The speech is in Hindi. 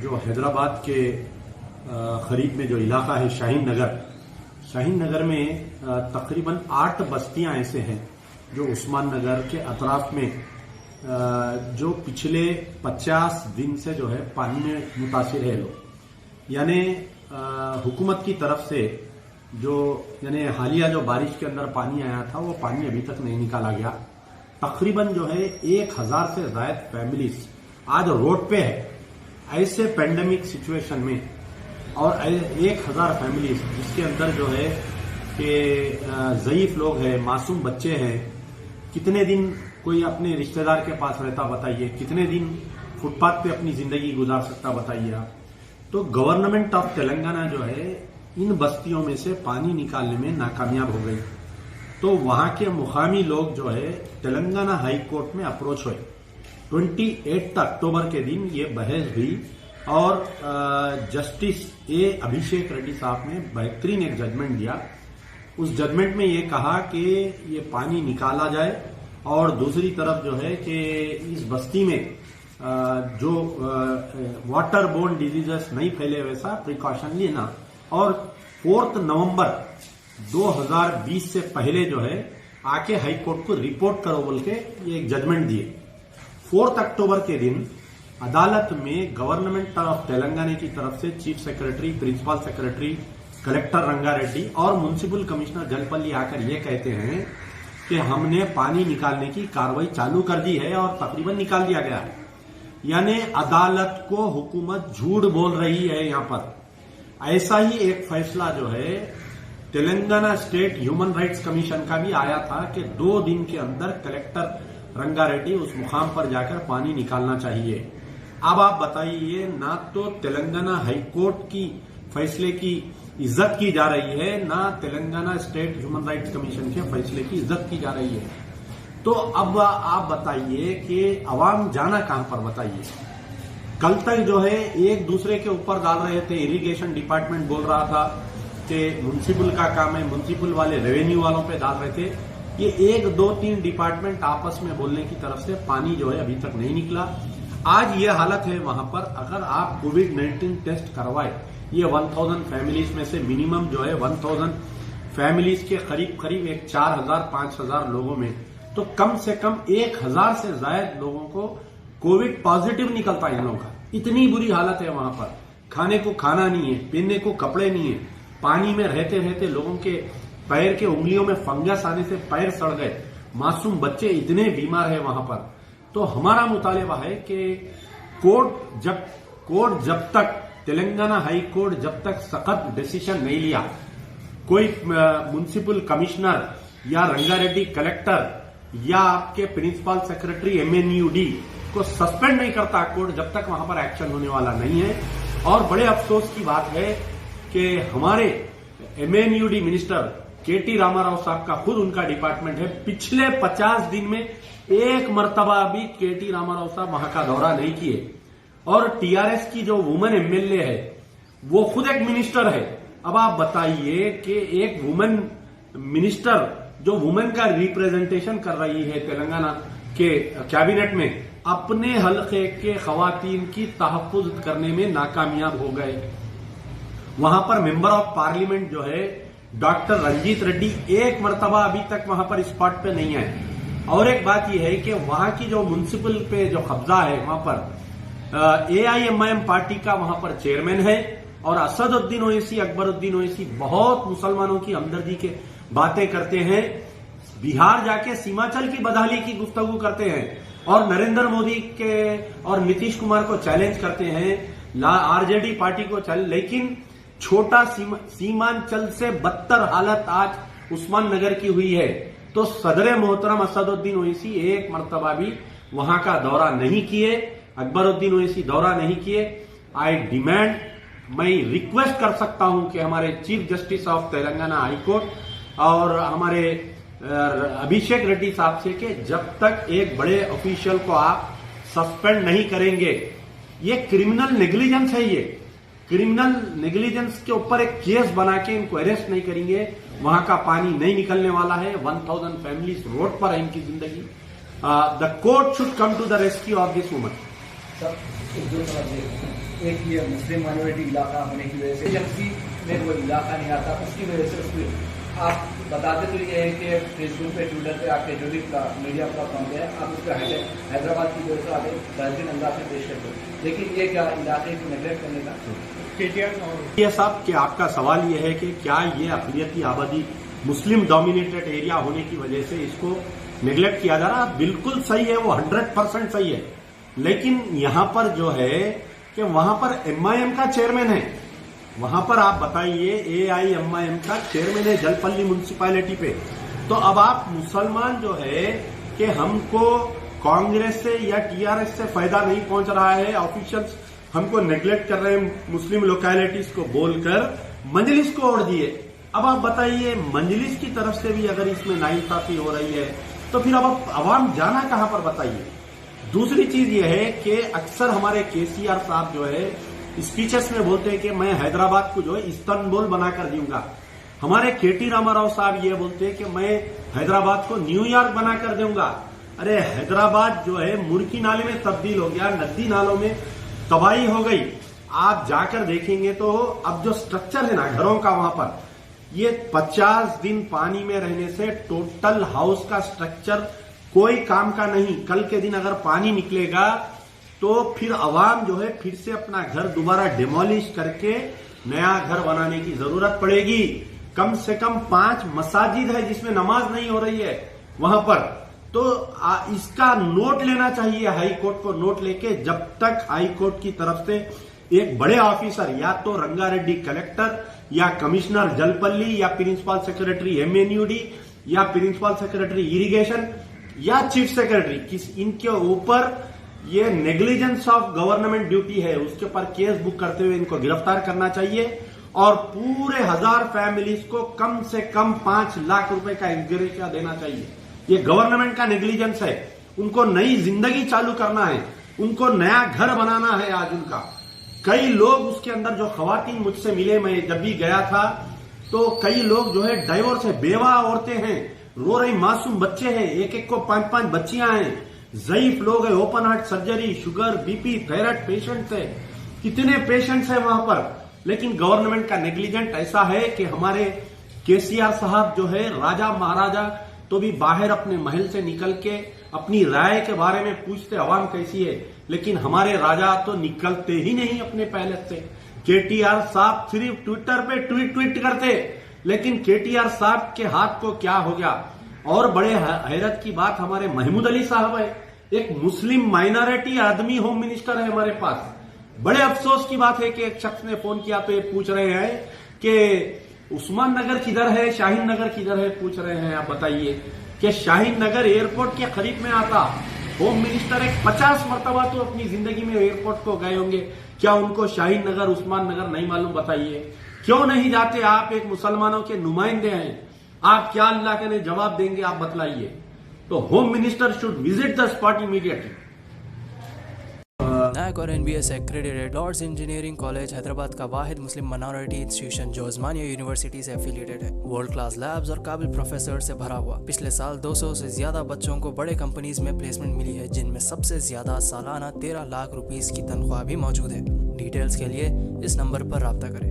जो हैदराबाद के करीब में जो इलाका है शाहीन नगर में तकरीबन 8 बस्तियां ऐसे हैं जो उस्मान नगर के अतराफ में जो पिछले 50 दिन से जो है पानी में मुतासिर है लोग। यानी हुकूमत की तरफ से जो यानी हालिया जो बारिश के अंदर पानी आया था वो पानी अभी तक नहीं निकाला गया। तकरीबन जो है 1000 से ज्यादा फैमिलीज आज रोड पे है। ऐसे पेंडेमिक सिचुएशन में और 1000 फैमिलीज जिसके अंदर जो है कि ज़ईफ लोग हैं, मासूम बच्चे हैं, कितने दिन कोई अपने रिश्तेदार के पास रहता बताइए, कितने दिन फुटपाथ पे अपनी जिंदगी गुजार सकता बताइए आप। तो गवर्नमेंट ऑफ तेलंगाना जो है इन बस्तियों में से पानी निकालने में नाकामयाब हो गई। तो वहां के मुकामी लोग जो है तेलंगाना हाई कोर्ट में अप्रोच हुए। 28 अक्टूबर के दिन ये बहस हुई और जस्टिस ए अभिषेक रेड्डी साहब ने बेहतरीन एक जजमेंट दिया। उस जजमेंट में ये कहा कि ये पानी निकाला जाए और दूसरी तरफ जो है कि इस बस्ती में जो वाटर बोर्न डिजीजेस नहीं फैले वैसा प्रिकॉशन लेना और 4 नवंबर 2020 से पहले जो है आके हाई कोर्ट को रिपोर्ट करो बोल के ये एक जजमेंट दिए। 4 अक्टूबर के दिन अदालत में गवर्नमेंट ऑफ तेलंगाना की तरफ से chief secretary, principal secretary, collector Rangareddy और म्युनिसिपल कमिश्नर जलपल्ली आकर ये कहते हैं कि हमने पानी निकालने की कार्रवाई चालू कर दी है और तकरीबन निकाल दिया गया है। यानी अदालत को हुकूमत झूठ बोल रही है। यहां पर ऐसा ही एक फैसला जो है Telangana state human rights commission का भी आया था कि 2 दिन के अंदर कलेक्टर रंगारेड्डी उस मुकाम पर जाकर पानी निकालना चाहिए। अब आप बताइए, ना तो तेलंगाना हाईकोर्ट की फैसले की इज्जत की जा रही है, ना Telangana state human rights commission के फैसले की इज्जत की जा रही है। तो अब आप बताइए कि अवाम जाना कहां पर बताइए। कल तक जो है एक दूसरे के ऊपर डाल रहे थे। इरिगेशन डिपार्टमेंट बोल रहा था कि म्युनिसिपल का काम है, म्युनिसिपल वाले रेवेन्यू वालों पे डाल रहे थे। ये 1, 2, 3 डिपार्टमेंट आपस में बोलने की तरफ से पानी जो है अभी तक नहीं निकला। आज ये हालत है वहां पर। अगर आप कोविड-19 टेस्ट करवाए, ये 1000 फैमिलीज में से मिनिमम जो है 1000 फैमिलीज के करीब एक 4000-5000 लोगों में तो कम से कम 1000 से ज्यादा लोगों को कोविड पॉजिटिव निकलता है इन लोगों का। इतनी बुरी हालत है वहां पर। खाने को खाना नहीं है, पहनने को कपड़े नहीं है, पानी में रहते रहते लोगों के पैर के उंगलियों में फंगस आने से पैर सड़ गए, मासूम बच्चे इतने बीमार है वहां पर। तो हमारा मुतालिबा है कि कोर्ट जब तक तेलंगाना हाई कोर्ट जब तक सख्त डिसीजन नहीं लिया, कोई म्युनिसिपल कमिश्नर या रंगारेड्डी कलेक्टर या आपके प्रिंसिपल सेक्रेटरी MNUD को सस्पेंड नहीं करता कोर्ट, जब तक वहां पर एक्शन होने वाला नहीं है। और बड़े अफसोस की बात है कि हमारे MNUD मिनिस्टर KT रामाराव साहब का खुद उनका डिपार्टमेंट है, पिछले 50 दिन में एक मर्तबा भी KT रामाराव साहब वहां का दौरा नहीं किए। और TRS की जो वुमेन MLA है वो खुद एक मिनिस्टर है। अब आप बताइए कि एक वुमेन मिनिस्टर जो वुमेन का रिप्रेजेंटेशन कर रही है तेलंगाना के कैबिनेट में, अपने हल्के के खवातीन की तहफ्फुज करने में नाकामयाब हो गए। वहां पर मेंबर ऑफ पार्लियामेंट जो है डॉक्टर रंजीत रेड्डी एक मर्तबा अभी तक वहां पर स्पॉट पे नहीं आए। और एक बात यह है कि वहां की जो म्युनिसिपल पे जो कब्जा है वहां पर AIMIM पार्टी का वहां पर चेयरमैन है और असदुद्दीन ओवैसी, अकबरुद्दीन ओवैसी बहुत मुसलमानों की हमदर्दी के बातें करते हैं। बिहार जाके सीमांचल की बदहाली की गुफ्तगू करते हैं और नरेंद्र मोदी के और नीतीश कुमार को चैलेंज करते हैं, RJD पार्टी को चैलेंज। लेकिन छोटा सीमांचल से बदतर हालत आज उस्मान नगर की हुई है। तो सदर मोहतरम असदुद्दीन ओवैसी एक मर्तबा भी वहां का दौरा नहीं किए, अकबरुद्दीन ओवैसी दौरा नहीं किए। आई डिमांड, मैं रिक्वेस्ट कर सकता हूं कि हमारे chief justice of Telangana high court और हमारे अभिषेक रेड्डी साहब से कि जब तक एक बड़े ऑफिशियल को आप सस्पेंड नहीं करेंगे, ये क्रिमिनल नेग्लिजेंस है। ये क्रिमिनल नेग्लिजेंस के ऊपर एक केस बना के इनको अरेस्ट नहीं करेंगे, वहां का पानी नहीं निकलने वाला है। 1000 फैमिलीज रोड पर है, इनकी जिंदगी। The court should come to the rescue of this woman. दो तरफ से, एक ये मुस्लिम माइनॉरिटी इलाका होने की वजह से एमसी में वो इलाका नहीं आता, उसकी वजह से उसमें आप बताते तो ये है कि फेसबुक पे, ट्विटर पे आपके जो भी मीडिया प्लेटफॉर्म पे है, आप उस पर हैदराबाद की वजह से आगे बेहतरीन अंदाज में पेश करते हो, लेकिन ये क्या इलाके को नेगलेक्ट करने का ये साहब कि आपका सवाल ये है कि क्या ये अक़लियती आबादी मुस्लिम डोमिनेटेड एरिया होने की वजह से इसको नेग्लेक्ट किया जा रहा है? बिल्कुल सही है, वो 100% सही है। लेकिन यहां पर जो है कि वहां पर एमआईएम का चेयरमैन है, वहां पर आप बताइए एआईएमआईएम का चेयरमैन है जलपल्ली म्युनिसिपैलिटी पे। तो अब आप मुसलमान जो है कि हमको कांग्रेस से या टीआरएस से फायदा नहीं पहुंच रहा है, ऑफिशियल्स हमको नेग्लेक्ट कर रहे हैं मुस्लिम लोकेलिटीज को बोलकर मंजलिस को ओढ़ दिए। अब आप बताइए मंजलिस की तरफ से भी अगर इसमें नाइंसाफी हो रही है तो फिर अब अवाम जाना कहां पर बताइए। दूसरी चीज यह है कि अक्सर हमारे केसीआर साहब जो है स्पीचेस में बोलते हैं कि मैं हैदराबाद को जो है इस्तांबुल बनाकर दूंगा। हमारे केटी रामाराव साहब ये बोलते हैं कि मैं हैदराबाद को न्यूयॉर्क बनाकर दूंगा। अरे हैदराबाद जो है मुर्गी नाले में तब्दील हो गया, नदी नालों में तबाही हो गई। आप जाकर देखेंगे तो अब जो स्ट्रक्चर है ना घरों का, वहां पर ये 50 दिन पानी में रहने से टोटल हाउस का स्ट्रक्चर कोई काम का नहीं। कल के दिन अगर पानी निकलेगा तो फिर अवाम जो है फिर से अपना घर दोबारा डिमोलिश करके नया घर बनाने की जरूरत पड़ेगी। कम से कम 5 मसाजिद है जिसमें नमाज नहीं हो रही है वहां पर। तो इसका नोट लेना चाहिए हाई कोर्ट को, नोट लेके जब तक हाई कोर्ट की तरफ से एक बड़े ऑफिसर या तो रंगारेड्डी कलेक्टर या कमिश्नर जलपल्ली या प्रिंसिपल सेक्रेटरी एमएनयूडी या प्रिंसिपल सेक्रेटरी इरिगेशन या चीफ सेक्रेटरी इनके ऊपर ये नेग्लिजेंस ऑफ गवर्नमेंट ड्यूटी है, उसके ऊपर केस बुक करते हुए इनको गिरफ्तार करना चाहिए और पूरे 1000 फैमिलीज को कम से कम 5 लाख रुपए का एग्रेशिया देना चाहिए। ये गवर्नमेंट का नेग्लिजेंस है। उनको नई जिंदगी चालू करना है, उनको नया घर बनाना है। आज उनका कई लोग उसके अंदर जो खवातीन मुझसे मिले, मैं जब भी गया था तो कई लोग जो है डाइवोर्स है, बेवा औरतें हैं, रो रही मासूम बच्चे हैं, एक एक को 5-5 बच्चियां हैं, ज़ईफ लोग हैं, open heart surgery, sugar, BP, thyroid patients है, कितने पेशेंट्स हैं वहां पर। लेकिन गवर्नमेंट का नेग्लिजेंट ऐसा है कि हमारे केसीआर साहब जो है राजा महाराजा तो भी बाहर अपने महल से निकल के अपनी राय के बारे में पूछते अवाम कैसी है, लेकिन हमारे राजा तो निकलते ही नहीं अपने पैलेस से। केटीआर साहब सिर्फ ट्विटर पे ट्वीट करते, लेकिन केटीआर साहब के हाथ को क्या हो गया। और बड़े हैरत की बात, हमारे महमूद अली साहब है, एक मुस्लिम माइनॉरिटी आदमी होम मिनिस्टर है हमारे पास। बड़े अफसोस की बात है कि एक शख्स ने फोन किया तो ये पूछ रहे हैं कि उस्मान नगर किधर है, शाहीन नगर किधर है, पूछ रहे हैं। आप बताइए कि शाहीन नगर एयरपोर्ट के करीब में आता। होम मिनिस्टर एक 50 मरतबा तो अपनी जिंदगी में एयरपोर्ट को गए होंगे, क्या उनको शाहीन नगर, उस्मान नगर नहीं मालूम? बताइए क्यों नहीं जाते? आप एक मुसलमानों के नुमाइंदे हैं, आप क्या अल्लाह के लिए जवाब देंगे? आप बतलाइए। तो home minister should visit the spot immediately. NAAC और NBS accredited Lords engineering college Hyderabad का वाहिद मुस्लिम माइनॉरिटी इंस्टीट्यूशन जो उस्मानिया यूनिवर्सिटी से एफिलिएटेड है। वर्ल्ड क्लास लैब्स और काबिल प्रोफेसर से भरा हुआ। पिछले साल 200 से ज्यादा बच्चों को बड़े कंपनीज में प्लेसमेंट मिली है, जिनमें सबसे ज्यादा सालाना 13 लाख रुपीस की तनख्वाह भी मौजूद है। डिटेल्स के लिए इस नंबर पर राब्ता करें।